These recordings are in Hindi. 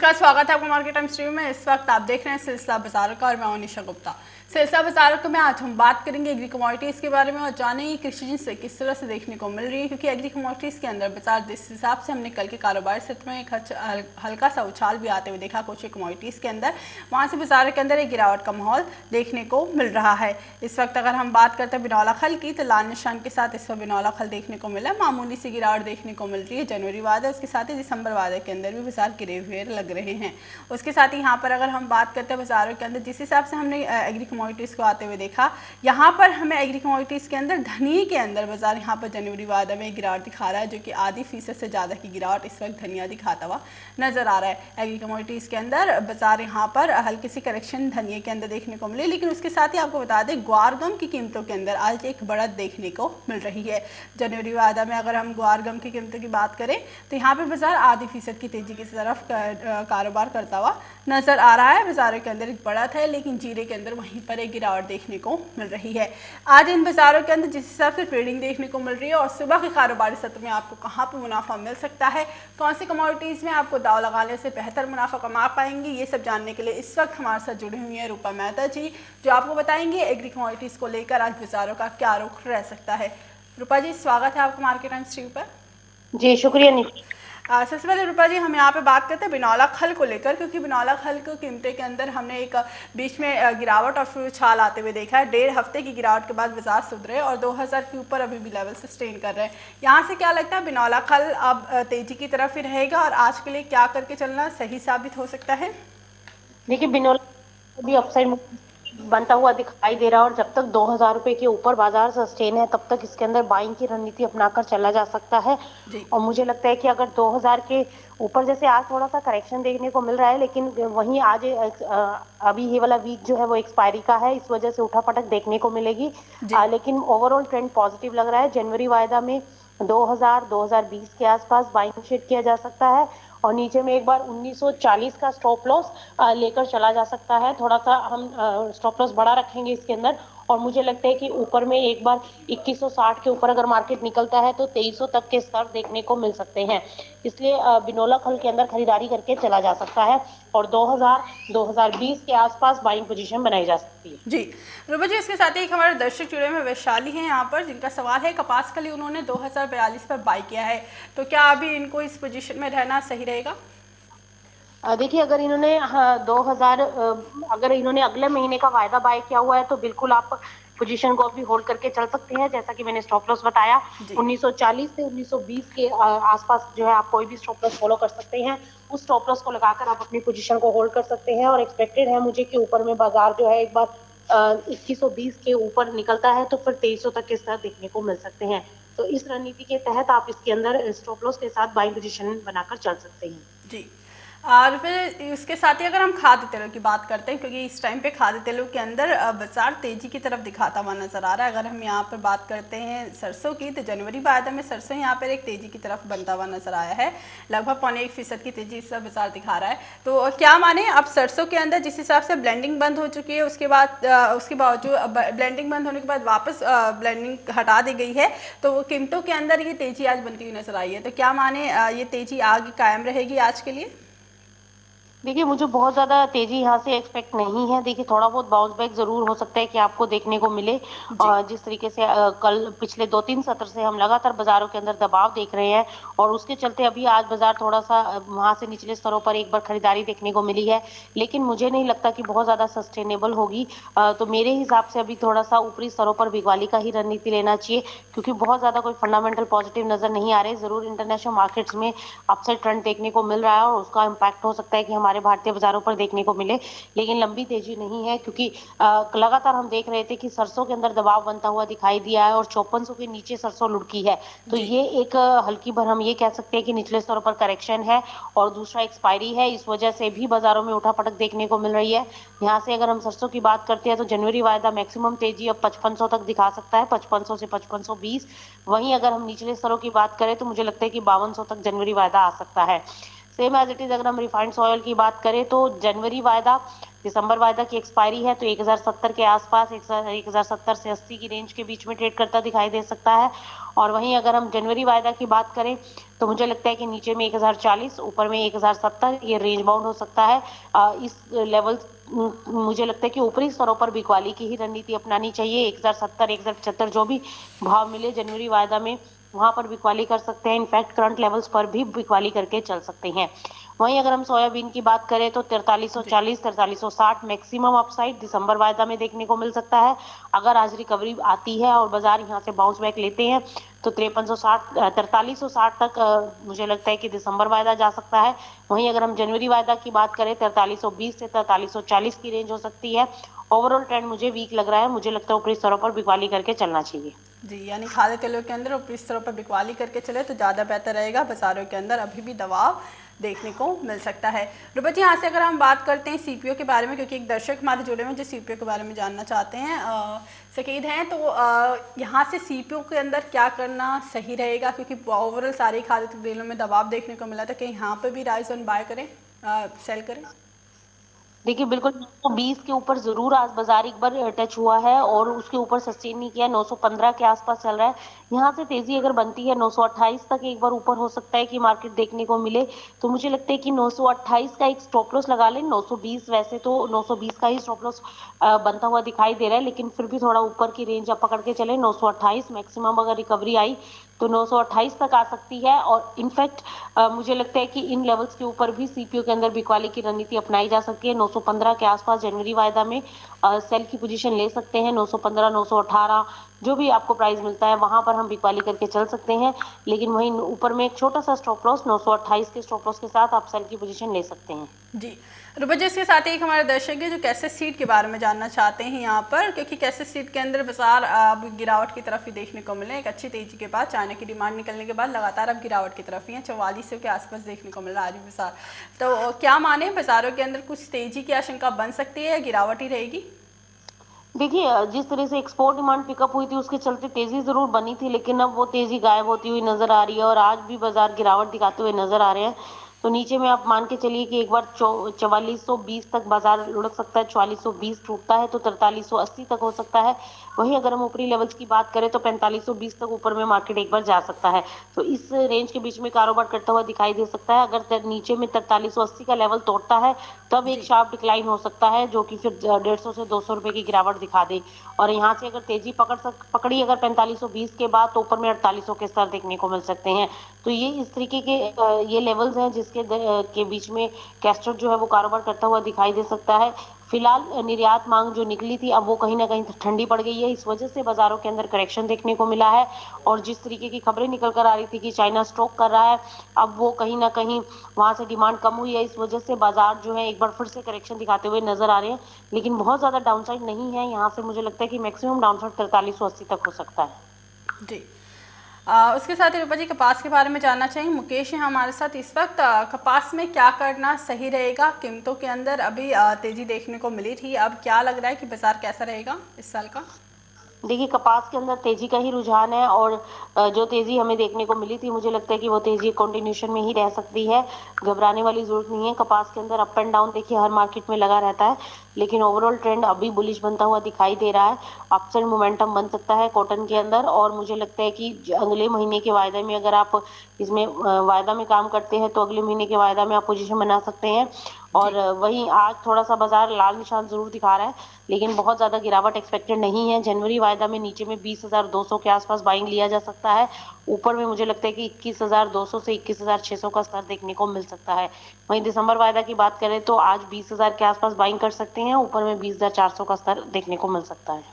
नमस्कार, स्वागत है आपका मार्केट टाइम स्ट्रीम में। इस वक्त आप देख रहे हैं सिलसिला बाजारों का और मैं अनिशा गुप्ता। सिलसिला बाजारों में आज हम बात करेंगे एग्री कमोडिटीज़ के बारे में और जानेंगे कृषि से किस तरह से देखने को मिल रही है, क्योंकि एग्री कमोडिटीज़ के अंदर बाजार जिस हिसाब से हमने कल के कारोबारी सत्र में एक हल्का सा उछाल भी आते हुए देखा कुछ कमोडिटीज़ के अंदर, वहाँ से बाजार के अंदर एक गिरावट का माहौल देखने को मिल रहा है। इस वक्त अगर हम बात करते हैं बिनौला खल की, तो लाल निशान के साथ इस वक्त बिनौला खल देखने को मिला, मामूली सी गिरावट देखने को मिल रही है। जनवरी वादा उसके साथ ही दिसंबर वादे के अंदर भी बाजार गिरे हुए लग रहे हैं। उसके साथ ही यहाँ पर अगर हम बात करते हैं बाजारों के अंदर जिस हिसाब से हमने एग्री कमोडिटीज़ को आते हुए देखा, यहाँ पर हमें एग्री कमोडिटीज़ के अंदर धनिये के अंदर बाजार यहाँ पर जनवरी वादा में गिरावट दिखा रहा है, जो कि आधी फीसद से ज़्यादा की गिरावट इस वक्त धनिया दिखाता हुआ नजर आ रहा है। एग्री कमोडिटीज़ के अंदर बाजार यहाँ पर हल्की सी करेक्शन धनिये के अंदर देखने को मिली, लेकिन उसके साथ ही आपको बता दें ग्वार गम की कीमतों के अंदर आज एक बढ़त देखने को मिल रही है। जनवरी वादा में अगर हम ग्वार गम की कीमतों की बात करें तो यहाँ पर बाजार आधी फीसद की तेजी की तरफ कारोबार करता हुआ नजर आ रहा है। बाजारों के अंदर एक बढ़त है, लेकिन जीरे के अंदर वहीं पर एक गिरावट देखने को मिल रही है। आज इन बाजारों के अंदर जिस हिसाब से ट्रेडिंग देखने को मिल रही है और सुबह के कारोबारी सत्र में आपको कहां पर मुनाफा मिल सकता है, कौन सी कमोडिटीज़ में आपको दाव लगाने से बेहतर मुनाफा कमा पाएंगे, ये सब जानने के लिए इस वक्त हमारे साथ जुड़ी हुई है रूपा मेहता जी, जो आपको बताएंगे एग्री कमोडिटीज़ को लेकर आज बाजारों का क्या रुख रह सकता है। रूपा जी, स्वागत है आपका मार्केट टाइम स्ट्रीम पर। जी शुक्रिया निशा। सबसे पहले रूपा जी, हम यहाँ पे बात करते हैं बिनौला खल को लेकर, क्योंकि बिनौला खल को कीमतें के अंदर हमने एक बीच में गिरावट और फिर उछाल आते हुए देखा है। 1.5 हफ्ते की गिरावट के बाद बाजार सुधरे और 2000 के ऊपर अभी भी लेवल सस्टेन कर रहे हैं। यहाँ से क्या लगता है बिनौला खल अब तेजी की तरफ ही रहेगा और आज के लिए क्या करके चलना सही साबित हो सकता है? देखिए बिनौला भी अपसाइड बनता हुआ दिखाई दे रहा है और जब तक 2000 रुपए के ऊपर बाजार सस्टेन है तब तक इसके अंदर बाइंग की रणनीति अपनाकर चला जा सकता है। और मुझे लगता है कि अगर 2000 के ऊपर, जैसे आज थोड़ा सा करेक्शन देखने को मिल रहा है, लेकिन वहीं आज अभी ये वाला वीक जो है वो एक्सपायरी का है, इस वजह से उठापटक देखने को मिलेगी। लेकिन ओवरऑल ट्रेंड पॉजिटिव लग रहा है। जनवरी वायदा में 2020 के आसपास बाइंग शेड किया जा सकता है और नीचे में एक बार 1940 का स्टॉप लॉस लेकर चला जा सकता है। थोड़ा सा हम स्टॉप लॉस बड़ा रखेंगे इसके अंदर और मुझे लगता है कि ऊपर में एक बार 2160 के ऊपर अगर मार्केट निकलता है तो 2300 तक के स्तर देखने को मिल सकते हैं। इसलिए बिनौला खल के अंदर खरीदारी करके चला जा सकता है और 2020 के आसपास बाइंग पोजीशन बनाई जा सकती है। जी रूपा जी, इसके साथ ही एक हमारे दर्शक जुड़े में वैशाली हैं यहाँ पर, जिनका सवाल है कपास के लिए उन्होंने 2042 पर बाई किया है, तो क्या अभी इनको इस पोजीशन में रहना सही रहेगा? देखिए अगर इन्होंने अगर इन्होंने अगले महीने का वायदा बाय किया हुआ है तो बिल्कुल आप पोजीशन को अभी होल्ड करके चल सकते हैं। जैसा कि मैंने स्टॉप लॉस बताया 1940 से 1920 के आसपास जो है आप कोई भी स्टॉप लॉस फॉलो कर सकते हैं। उस स्टॉप लॉस को लगाकर आप अपनी पोजीशन को होल्ड कर सकते हैं और एक्सपेक्टेड है मुझे कि ऊपर में बाजार जो है एक बार 2120 के ऊपर निकलता है तो फिर 2300 तक के स्तर देखने को मिल सकते हैं। तो इस रणनीति के तहत आप इसके अंदर स्टॉप लॉस के साथ बाइंग पोजीशन बनाकर चल सकते हैं। जी, और फिर इसके साथ ही अगर हम खाद्य तेलों की बात करते हैं, क्योंकि इस टाइम पे खाद्य तेलों के अंदर बाजार तेजी की तरफ दिखाता हुआ नजर आ रहा है। अगर हम यहाँ पर बात करते हैं सरसों की, तो जनवरी वायदा में सरसों यहाँ पर एक तेजी की तरफ बनता हुआ नजर आया है। लगभग 0.25% की तेजी इस बाजार दिखा रहा है। तो क्या माने अब सरसों के अंदर जिस हिसाब से ब्लेंडिंग बंद हो चुकी है, उसके बावजूद ब्लेंडिंग बंद होने के बाद वापस ब्लेंडिंग हटा दी गई है, तो कीमतों के अंदर ये तेजी आज बनती हुई नजर आई है। तो क्या माने ये तेजी आगे कायम रहेगी आज के लिए? देखिए मुझे बहुत ज्यादा तेजी यहाँ से एक्सपेक्ट नहीं है। देखिए थोड़ा बहुत बाउंस बैक जरूर हो सकता है कि आपको देखने को मिले। जिस तरीके से कल पिछले 2-3 सत्र से हम लगातार बाजारों के अंदर दबाव देख रहे हैं और उसके चलते अभी आज बाजार थोड़ा सा वहां से निचले स्तरों पर एक बार खरीदारी देखने को मिली है, लेकिन मुझे नहीं लगता कि बहुत ज्यादा सस्टेनेबल होगी। तो मेरे हिसाब से अभी थोड़ा सा ऊपरी स्तरों पर बिकवाली का ही रणनीति लेना चाहिए, क्योंकि बहुत ज्यादा कोई फंडामेंटल पॉजिटिव नजर नहीं आ रहे। जरूर इंटरनेशनल मार्केट्स में अपसाइड ट्रेंड देखने को मिल रहा है और उसका इम्पैक्ट हो सकता है कि हमारे भारतीय बाजारों पर देखने को मिले, लेकिन लंबी तेजी नहीं है, क्योंकि लगातार हम देख रहे थे कि सरसों के अंदर दबाव बनता हुआ दिखाई दिया है और 5400 के नीचे सरसों लुढ़की है। तो ये एक हल्की भर हम ये कह सकते हैं कि निचले स्तरों पर करेक्शन है और दूसरा एक्सपायरी है, इस वजह से भी बाजारों में उठापटक देखने को मिल रही है। यहाँ से अगर हम सरसों की बात करते हैं तो जनवरी वायदा मैक्सिमम तेजी अब 5500 तक दिखा सकता है, 5500 से 5520। वहीं अगर हम निचले स्तरों की बात करें तो मुझे लगता है कि 5200 तक जनवरी वायदा आ सकता है। सेम एज इट इज अगर हम रिफाइंड ऑयल की बात करें तो जनवरी वायदा दिसंबर वायदा की एक्सपायरी है तो 1070 के आसपास 1070 से 80 की रेंज के बीच में ट्रेड करता दिखाई दे सकता है। और वहीं अगर हम जनवरी वायदा की बात करें तो मुझे लगता है कि नीचे में 1040, ऊपर में 1070 ये रेंज बाउंड हो सकता है। इस लेवल मुझे लगता है कि ऊपरी स्तरों पर बिकवाली की ही रणनीति अपनानी चाहिए। 1070, 1075 जो भी भाव मिले जनवरी वायदा में वहां पर बिकवाली कर सकते हैं। इनफैक्ट करंट लेवल्स पर भी बिकवाली करके चल सकते हैं। वहीं अगर हम सोयाबीन की बात करें तो 4340, 4360 मैक्सिमम अपसाइड दिसंबर वायदा में देखने को मिल सकता है। अगर आज रिकवरी आती है और बाजार यहाँ से बाउंस बैक लेते हैं तो 5360, 4360 तक मुझे लगता है कि दिसंबर वायदा जा सकता है। वहीं अगर हम जनवरी वायदा की बात करें 4320 से 4340 की रेंज हो सकती है। ओवरऑल ट्रेंड मुझे वीक लग रहा है, मुझे लगता है ऊपरी स्तरों पर बिकवाली करके चलना चाहिए। जी, यानी खाद्य तेलों के अंदर ऊपरी स्तरों पर बिकवाली करके चले तो ज़्यादा बेहतर रहेगा। बाजारों के अंदर अभी भी दबाव देखने को मिल सकता है। रुपा जी, यहाँ से अगर हम बात करते हैं सीपीओ के बारे में, क्योंकि एक दर्शक हमारे जुड़े हुए हैं जो सीपीओ के बारे में जानना चाहते हैं, सकीद हैं, तो यहाँ से सीपीओ के अंदर क्या करना सही रहेगा, क्योंकि ओवरऑल सारी खाद्य तेलों में दबाव देखने को मिला था, कहीं यहाँ पर भी राइज ऑन बाय करें, सेल करें? देखिए बिल्कुल 920 के ऊपर जरूर आज बाजार एक बार टच हुआ है और उसके ऊपर सस्टेन नहीं किया। 915 के आसपास चल रहा है। यहाँ से तेजी अगर बनती है 928 तक एक बार ऊपर हो सकता है कि मार्केट देखने को मिले। तो मुझे लगता है कि 928 का एक स्टॉप लॉस लगा लें। 920 वैसे तो 920 का ही स्टॉप लॉस बनता हुआ दिखाई दे रहा है, लेकिन फिर भी थोड़ा ऊपर की रेंज आप पकड़ के चले। 928 मैक्सिमम अगर रिकवरी आई तो 928 तक आ सकती है। और इनफैक्ट मुझे लगता है कि इन लेवल्स के ऊपर भी सीपीओ के अंदर बिकवाली की रणनीति अपनाई जा सकती है। 915 के आसपास जनवरी वायदा में सेल की पोजीशन ले सकते हैं। 915, 918 जो भी आपको प्राइस मिलता है वहां पर हम बिकवाली करके चल सकते हैं। लेकिन वहीं ऊपर में एक छोटा सा स्टॉप लॉस 928 के स्टॉप लॉस के साथ आप सेल की पोजीशन ले सकते हैं। जी, रुपा जी, इसके साथ ही एक हमारे दर्शक है जो कैसे सीट के बारे में जानना चाहते हैं यहाँ पर, क्योंकि कैसे सीट के अंदर बाजार अब गिरावट की तरफ ही देखने को मिले। एक अच्छी तेजी के बाद चाइना की डिमांड निकलने के बाद लगातार अब गिरावट की तरफ ही है। 4400 के आसपास देखने को मिल रहा है आज भी बाजार। तो क्या माने, बाजारों के अंदर कुछ तेजी की आशंका बन सकती है या गिरावट ही रहेगी? देखिए जिस तरह से एक्सपोर्ट डिमांड पिकअप हुई थी उसके चलते तेजी जरूर बनी थी, लेकिन अब वो तेजी गायब होती हुई नजर आ रही है और आज भी बाजार गिरावट दिखाते हुए नजर आ रहे हैं। तो नीचे में आप मान के चलिए कि एक बार 4420 तक बाजार लुढ़क सकता है। 4420 टूटता है तो 4380 तक हो सकता है। वहीं अगर हम ऊपरी लेवल्स की बात करें तो 4520 तक ऊपर में मार्केट एक बार जा सकता है। तो इस रेंज के बीच में कारोबार करता हुआ दिखाई दे सकता है। अगर नीचे में 4380 का लेवल तोड़ता है तब एक शार्प डिक्लाइन हो सकता है, जो कि फिर 150 से 200 रुपए की गिरावट दिखा दे। और यहाँ से अगर तेजी पकड़ी अगर 4520 के बाद तो ऊपर में 4800 के स्तर देखने को मिल सकते हैं। तो ये इस तरीके के ये लेवल्स हैं जिसके के बीच में कैस्टर जो है वो कारोबार करता हुआ दिखाई दे सकता है। फिलहाल निर्यात मांग जो निकली थी अब वो कहीं ना कहीं ठंडी पड़ गई है, इस वजह से बाजारों के अंदर करेक्शन देखने को मिला है। और जिस तरीके की खबरें निकल कर आ रही थी कि चाइना स्टॉक कर रहा है, अब वो कहीं ना कहीं वहां से डिमांड कम हुई है, इस वजह से बाजार जो है एक बार फिर से करेक्शन दिखाते हुए नजर आ रहे हैं। लेकिन बहुत ज्यादा डाउनसाइड नहीं है, यहाँ से मुझे लगता है कि मैक्सिमम डाउनसाइड 4380 तक हो सकता है। जी, उसके साथ ही रूपा जी कपास के बारे में जानना चाहिए। मुकेश है हमारे साथ इस वक्त। कपास में क्या करना सही रहेगा? कीमतों के अंदर अभी तेजी देखने को मिली थी, अब क्या लग रहा है कि बाजार कैसा रहेगा इस साल का? देखिए कपास के अंदर तेजी का ही रुझान है और जो तेजी हमें देखने को मिली थी मुझे लगता है कि वो तेजी कंटिन्यूशन में ही रह सकती है। घबराने वाली जरूरत नहीं है। कपास के अंदर अप एंड डाउन देखिए हर मार्केट में लगा रहता है, लेकिन ओवरऑल ट्रेंड अभी बुलिश बनता हुआ दिखाई दे रहा है। अपसाइड मोमेंटम बन सकता है कॉटन के अंदर। और मुझे लगता है कि अगले महीने के वायदे में अगर आप इसमें वायदा में काम करते हैं तो अगले महीने के वायदा में आप पोजीशन बना सकते हैं। और वहीं आज थोड़ा सा बाजार लाल निशान जरूर दिखा रहा है, लेकिन बहुत ज्यादा गिरावट एक्सपेक्टेड नहीं है। जनवरी वायदा में नीचे में 20,200 के आसपास बाइंग लिया जा सकता है। ऊपर में मुझे लगता है कि 21,200 से 21,600 का स्तर देखने को मिल सकता है। वहीं दिसंबर वायदा की बात करें तो आज 20,000 के आसपास बाइंग कर सकते हैं, ऊपर में 20,400 का स्तर देखने को मिल सकता है।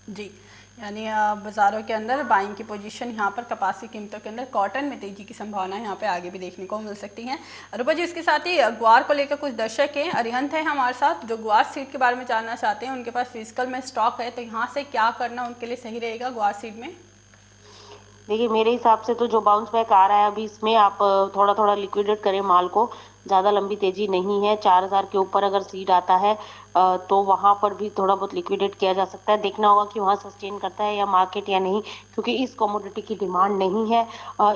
जी, यानी बाज़ारों के अंदर बाइंग की पोजीशन यहाँ पर कपास की कीमतों के अंदर कॉटन में तेजी की संभावना यहाँ पे आगे भी देखने को मिल सकती हैं। रूपा जी, इसके साथ ही ग्वार को लेकर कुछ दर्शक हैं, अरिहंत है हमारे साथ, जो ग्वार सीड के बारे में जानना चाहते हैं। उनके पास फिजिकल में स्टॉक है, तो यहाँ से क्या करना उनके लिए सही रहेगा ग्वार सीड में? देखिए मेरे हिसाब से तो जो बाउंस बैक आ रहा है अभी इसमें आप थोड़ा थोड़ा लिक्विडेट करें माल को। ज्यादा लंबी तेजी नहीं है। 4000 के ऊपर अगर सीड आता है तो वहां पर भी थोड़ा बहुत लिक्विडेट किया जा सकता है। देखना होगा कि वहां सस्टेन करता है या मार्केट या नहीं, क्योंकि इस कमोडिटी की डिमांड नहीं है।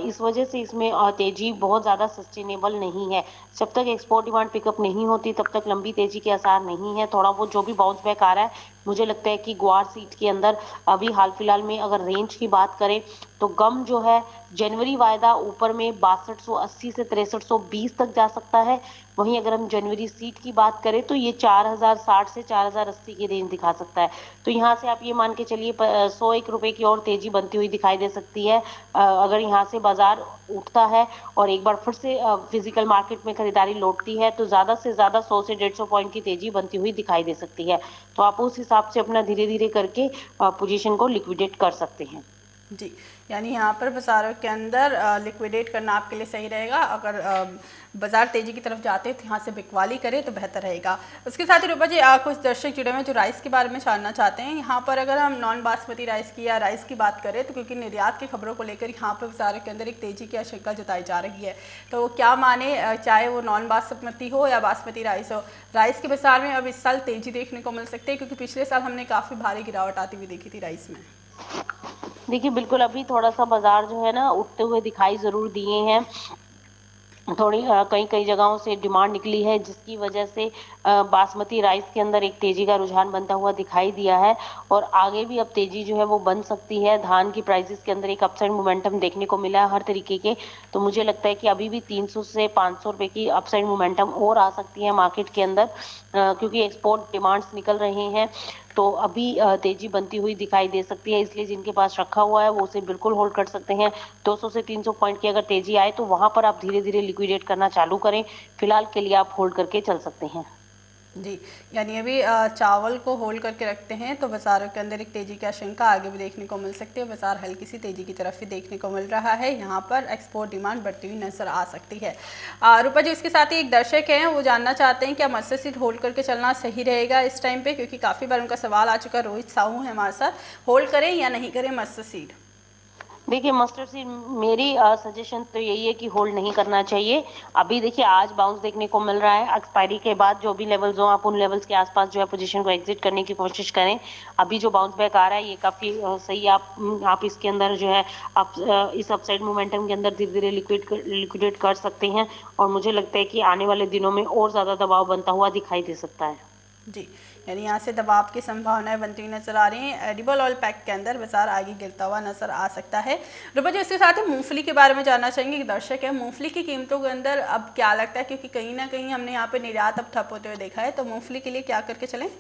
इस वजह से इसमें तेजी बहुत ज्यादा सस्टेनेबल नहीं है। जब तक एक्सपोर्ट डिमांड पिकअप नहीं होती तब तक लंबी तेजी के आसार नहीं है। थोड़ा बहुत जो भी बाउंस बैक आ रहा है, मुझे लगता है कि ग्वार सीट के अंदर अभी हाल फिलहाल में अगर रेंज की बात करें तो गम जो है जनवरी वायदा ऊपर में 6280 से 6320 तक जा सकता है। वहीं अगर हम जनवरी सीट की बात करें तो ये 4060 से 4080 की रेंज दिखा सकता है। तो यहाँ से आप ये मान के चलिए 101 रुपए की और तेजी बनती हुई दिखाई दे सकती है। अगर यहाँ से बाजार उठता है और एक बार फिर से फिजिकल मार्केट में खरीदारी लौटती है तो ज्यादा से ज्यादा 100 से 150 पॉइंट की तेजी बनती हुई दिखाई दे सकती है। तो आप उस हिसाब से अपना धीरे धीरे करके पोजीशन को लिक्विडेट कर सकते हैं। जी, यानी यहाँ पर बाज़ारों के अंदर लिक्विडेट करना आपके लिए सही रहेगा। अगर बाज़ार तेज़ी की तरफ जाते हैं तो यहाँ से बिकवाली करें तो बेहतर रहेगा। उसके साथ ही रूपा जी कुछ दर्शक जुड़े हुए जो राइस के बारे में जानना चाहते हैं। यहाँ पर अगर हम नॉन बासमती राइस की या राइस की बात करें तो क्योंकि निर्यात की खबरों को लेकर यहाँ पर बाज़ारों के अंदर एक तेज़ी की आशंका जताई जा रही है, तो क्या माने चाहे वो नॉन बासमती हो या बासमती राइस हो, राइस के बाज़ार में अब इस साल तेज़ी देखने को मिल सकती है? क्योंकि पिछले साल हमने काफ़ी भारी गिरावट आती हुई देखी थी राइस में। देखिए बिल्कुल अभी थोड़ा सा बाजार जो है ना उठते हुए दिखाई जरूर दिए हैं। थोड़ी कई कई जगहों से डिमांड निकली है जिसकी वजह से बासमती राइस के अंदर एक तेजी का रुझान बनता हुआ दिखाई दिया है और आगे भी अब तेजी जो है वो बन सकती है। धान की प्राइसेस के अंदर एक अपसाइड मोमेंटम देखने को मिला है हर तरीके के, तो मुझे लगता है कि अभी भी 300 से 500 रुपए की अपसाइड मोमेंटम और आ सकती है मार्केट के अंदर, क्योंकि एक्सपोर्ट डिमांड्स निकल रहे हैं। तो अभी तेजी बनती हुई दिखाई दे सकती है, इसलिए जिनके पास रखा हुआ है वो उसे बिल्कुल होल्ड कर सकते हैं। 200 से 300 पॉइंट की अगर तेजी आए तो वहां पर आप धीरे धीरे लिक्विडेट करना चालू करें। फिलहाल के लिए आप होल्ड करके चल सकते हैं। जी, यानी अभी चावल को होल्ड करके रखते हैं तो बाज़ारों के अंदर एक तेज़ी की आशंका आगे भी देखने को मिल सकती है। बाज़ार हल्की सी तेज़ी की तरफ ही देखने को मिल रहा है। यहाँ पर एक्सपोर्ट डिमांड बढ़ती हुई नजर आ सकती है। रूपा जी, इसके साथ ही एक दर्शक हैं, वो जानना चाहते हैं क्या मस्टर्ड सीड होल्ड करके चलना सही रहेगा इस टाइम पे? क्योंकि काफ़ी बार उनका सवाल आ चुका है। रोहित साहू है हमारे साथ, होल्ड करें या नहीं करें मस्टर्ड सीड? देखिए मस्टर्ड सीड मेरी सजेशन तो यही है कि होल्ड नहीं करना चाहिए। अभी देखिए आज बाउंस देखने को मिल रहा है, एक्सपायरी के बाद जो भी लेवल्स हो आप उन लेवल्स के आसपास जो है पोजीशन को एग्जिट करने की कोशिश करें। अभी जो बाउंस बैक आ रहा है ये काफी सही है। आप इसके अंदर जो है आप इस अपसाइड मोमेंटम के अंदर धीरे धीरे लिक्विडेट कर सकते हैं और मुझे लगता है कि आने वाले दिनों में और ज्यादा दबाव बनता हुआ दिखाई दे सकता है। जी, यानी यहाँ से दबाव की संभावनाएं बनती हुई नजर आ रही हैं। एडिबल ऑयल पैक के अंदर बाजार आगे गिरता हुआ नजर आ सकता है। रूपा जी, इसके साथ ही मूंगफली के बारे में जानना चाहेंगे कि दर्शक है, मूंगफली की कीमतों के अंदर अब क्या लगता है? क्योंकि कहीं ना कहीं हमने यहाँ पे निर्यात अब ठप होते हुए देखा है, तो मूंगफली के लिए क्या करके चलें?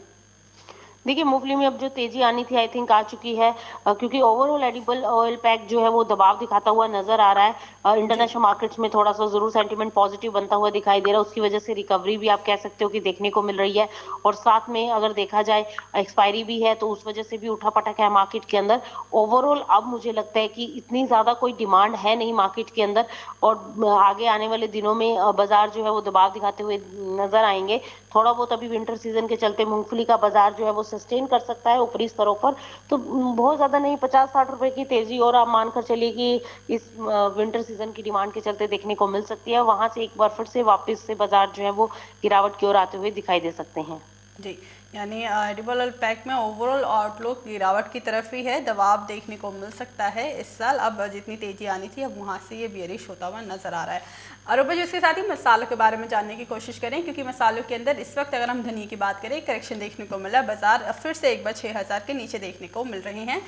देखिए मूंगफली में अब जो तेजी आनी थी आई थिंक आ चुकी है, क्योंकि ओवरऑल एडिबल ऑयल पैक जो है वो दबाव दिखाता हुआ नजर आ रहा है। जी, इंटरनेशनल मार्केट्स में थोड़ा सा जरूर सेंटीमेंट पॉजिटिव बनता हुआ दिखाई दे रहा है, उसकी वजह से रिकवरी भी आप कह सकते हो कि देखने को मिल रही है। और साथ में अगर देखा जाए एक्सपायरी भी है तो उस वजह से भी उठापटक है मार्केट के अंदर। ओवरऑल अब मुझे लगता है कि इतनी ज्यादा कोई डिमांड है नहीं मार्केट के अंदर और आगे आने वाले दिनों में बाजार जो है वो दबाव दिखाते हुए नजर आएंगे। थोड़ा बहुत अभी विंटर सीजन के चलते मूंगफली का बाजार जो है वो सस्टेन कर सकता है ऊपरी स्तरों पर, तो बहुत ज्यादा नहीं 50-60 रुपए की तेजी और आप मानकर चलिए कि इस विंटर सीजन की डिमांड के चलते देखने को मिल सकती है। वहां से एक बार फिर से वापस से बाजार जो है वो गिरावट की ओर आते हुए दिखाई दे सकते हैं। जी, यानी एडिबल ऑयल पैक में ओवरऑल आउटलुक गिरावट की तरफ ही है, दबाव देखने को मिल सकता है इस साल। अब जितनी तेजी आनी थी अब वहाँ से ये बेरिश होता हुआ नजर आ रहा है। और ऊपर इसके साथ ही मसालों के बारे में जानने की कोशिश करें, क्योंकि मसालों के अंदर इस वक्त अगर हम धनिया की बात करें करेक्शन देखने को मिला, बाजार फिर से एक बार 6000 के नीचे देखने को मिल रहे हैं।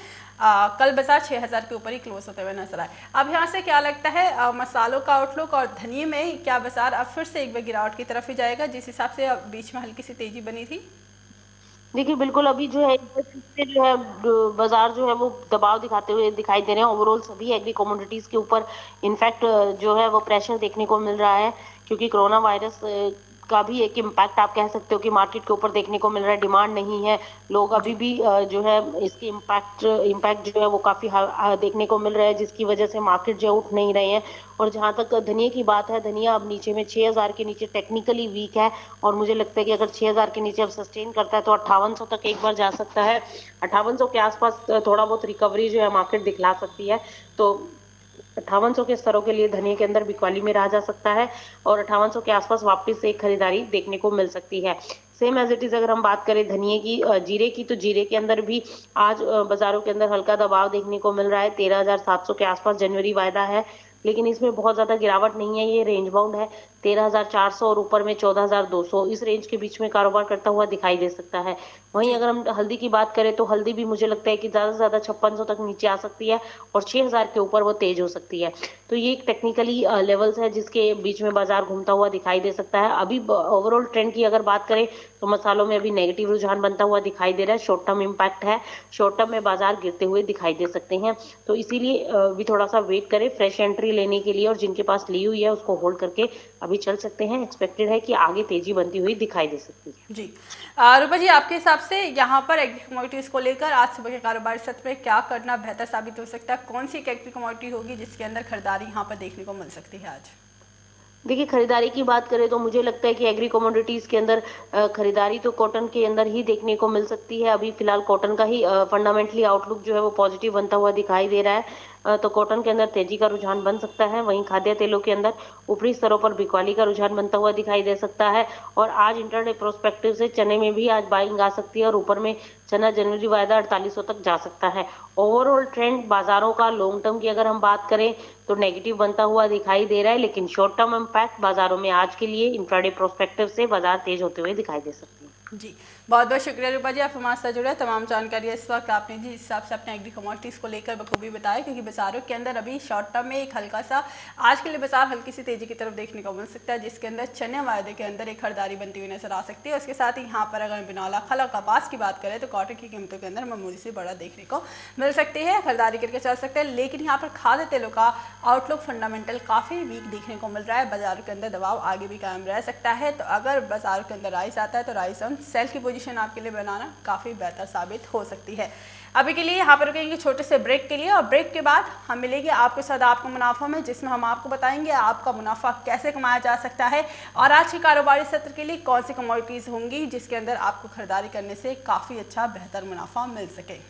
कल बाजार 6000 के ऊपर ही क्लोज होते हुए नजर आए। अब यहाँ से क्या लगता है मसालों का आउटलुक और धनिया में क्या बाजार अब फिर से एक बार गिरावट की तरफ ही जाएगा, जिस हिसाब से बीच में हल्की सी तेजी बनी थी? देखिए बिल्कुल अभी जो है इससे जो है बाजार जो है वो दबाव दिखाते हुए दिखाई दे रहे हैं ओवरऑल सभी एग्री कमोडिटीज के ऊपर। इनफैक्ट जो है वो प्रेशर देखने को मिल रहा है, क्योंकि कोरोना वायरस का भी एक इम्पैक्ट आप कह सकते हो कि मार्केट के ऊपर देखने को मिल रहा है। डिमांड नहीं है, लोग अभी जी, भी जो है इसके इम्पैक्ट जो है वो काफी देखने को मिल रहा है, जिसकी वजह से मार्केट जो है उठ नहीं रहे हैं। और जहां तक धनिया की बात है, धनिया अब नीचे में 6000 के नीचे टेक्निकली वीक है और मुझे लगता है कि अगर 6000 के नीचे अब सस्टेन करता है तो 5800 तक एक बार जा सकता है। 5800 के आसपास थोड़ा बहुत रिकवरी जो है मार्केट दिखला सकती है। तो 5800 के स्तरों के लिए धनिया के अंदर बिकवाली में रहा जा सकता है और 5800 के आसपास वापस एक खरीदारी देखने को मिल सकती है। सेम एज इट इज अगर हम बात करें धनिये की, जीरे की, तो जीरे के अंदर भी आज बाजारों के अंदर हल्का दबाव देखने को मिल रहा है। 13,700 के आसपास जनवरी वायदा है, लेकिन इसमें बहुत ज्यादा गिरावट नहीं है, ये रेंज बाउंड है। 13,400 और ऊपर में 14,200, इस रेंज के बीच में कारोबार करता हुआ दिखाई दे सकता है। वहीं जी अगर हम हल्दी की बात करें तो हल्दी भी मुझे लगता है कि ज्यादा से ज्यादा 5600 तक नीचे आ सकती है और 6,000 के ऊपर वो तेज हो सकती है। तो ये एक टेक्निकली लेवल्स है जिसके बीच में बाजार घूमता हुआ दिखाई दे सकता है। अभी ओवरऑल ट्रेंड की अगर बात करें तो मसालों में अभी नेगेटिव रुझान बनता हुआ दिखाई दे रहा है, शॉर्ट टर्म इम्पैक्ट है, शॉर्ट टर्म में बाजार गिरते हुए दिखाई दे सकते हैं। तो इसीलिए भी थोड़ा सा वेट करें फ्रेश एंट्री लेने के लिए, और जिनके पास ली हुई है उसको होल्ड करके अभी चल सकते हैं। एक्सपेक्टेड है कि आगे तेजी बनती हुई दिखाई दे सकती है। जी। रूपा जी, आपके हिसाब से यहाँ पर एग्री कमोडिटीज़ को लेकर आज सुबह के कारोबारी सत्र में क्या करना बेहतर साबित हो सकता है? कौन सी एक एग्री कमोडिटी होगी जिसके अंदर खरीदारी यहाँ पर देखने को मिल सकती है आज? देखिए, खरीदारी की बात करें तो मुझे लगता है कि एग्री कमोडिटीज के अंदर खरीदारी तो कॉटन के अंदर ही देखने को मिल सकती है। अभी फिलहाल कॉटन का ही फंडामेंटली आउटलुक जो है वो पॉजिटिव बनता हुआ दिखाई दे रहा है। तो कॉटन के अंदर तेजी का रुझान बन सकता है। वहीं खाद्य तेलों के अंदर ऊपरी स्तरों पर बिकवाली का रुझान बनता हुआ दिखाई दे सकता है। और आज इंटरडे प्रोस्पेक्टिव से चने में भी आज बाइंग आ सकती है और ऊपर में चना जनवरी वायदा 4800 तक जा सकता है। ओवरऑल ट्रेंड बाजारों का लॉन्ग टर्म की अगर हम बात करें तो नेगेटिव बनता हुआ दिखाई दे रहा है, लेकिन शॉर्ट टर्म इम्पैक्ट बाजारों में आज के लिए इंट्राडे प्रोस्पेक्टिव से बाजार तेज होते हुए दिखाई दे सकते हैं। जी, बहुत बहुत शुक्रिया रूपा जी, आप हमारे साथ जुड़े। तमाम जानकारी इस वक्त आपने जिस हिसाब से अपने एग्री कमोडिटीज़ को लेकर बखूबी बताया, क्योंकि बाजारों के अंदर अभी शॉर्ट टर्म में एक हल्का सा आज के लिए बाजार हल्की सी तेजी की तरफ देखने को मिल सकता है, जिसके अंदर चने वायदे के अंदर एक खरीदारी बनती हुई नजर आ सकती है। उसके साथ ही यहाँ पर अगर बिनौला खला कपास की बात करें तो कॉटन की कीमतों के अंदर मामूली से बड़ा देखने को मिल सकती है, खरीदारी करके चल सकते हैं। लेकिन यहाँ पर खाद्य तेलों का आउटलुक फंडामेंटल काफ़ी वीक देखने को मिल रहा है, बाजारों के अंदर दबाव आगे भी कायम रह सकता है। तो अगर बाजारों के अंदर राइस आता है तो राइस ऑन सेल की पोजीशन आपके लिए बनाना काफ़ी बेहतर साबित हो सकती है। अभी के लिए यहाँ पर रुकेंगे छोटे से ब्रेक के लिए, और ब्रेक के बाद हम मिलेंगे आपके साथ आपका मुनाफा में, जिसमें हम आपको बताएंगे आपका मुनाफा कैसे कमाया जा सकता है और आज के कारोबारी सत्र के लिए कौन सी कमोडिटीज़ होंगी जिसके अंदर आपको खरीदारी करने से काफ़ी अच्छा बेहतर मुनाफा मिल सके।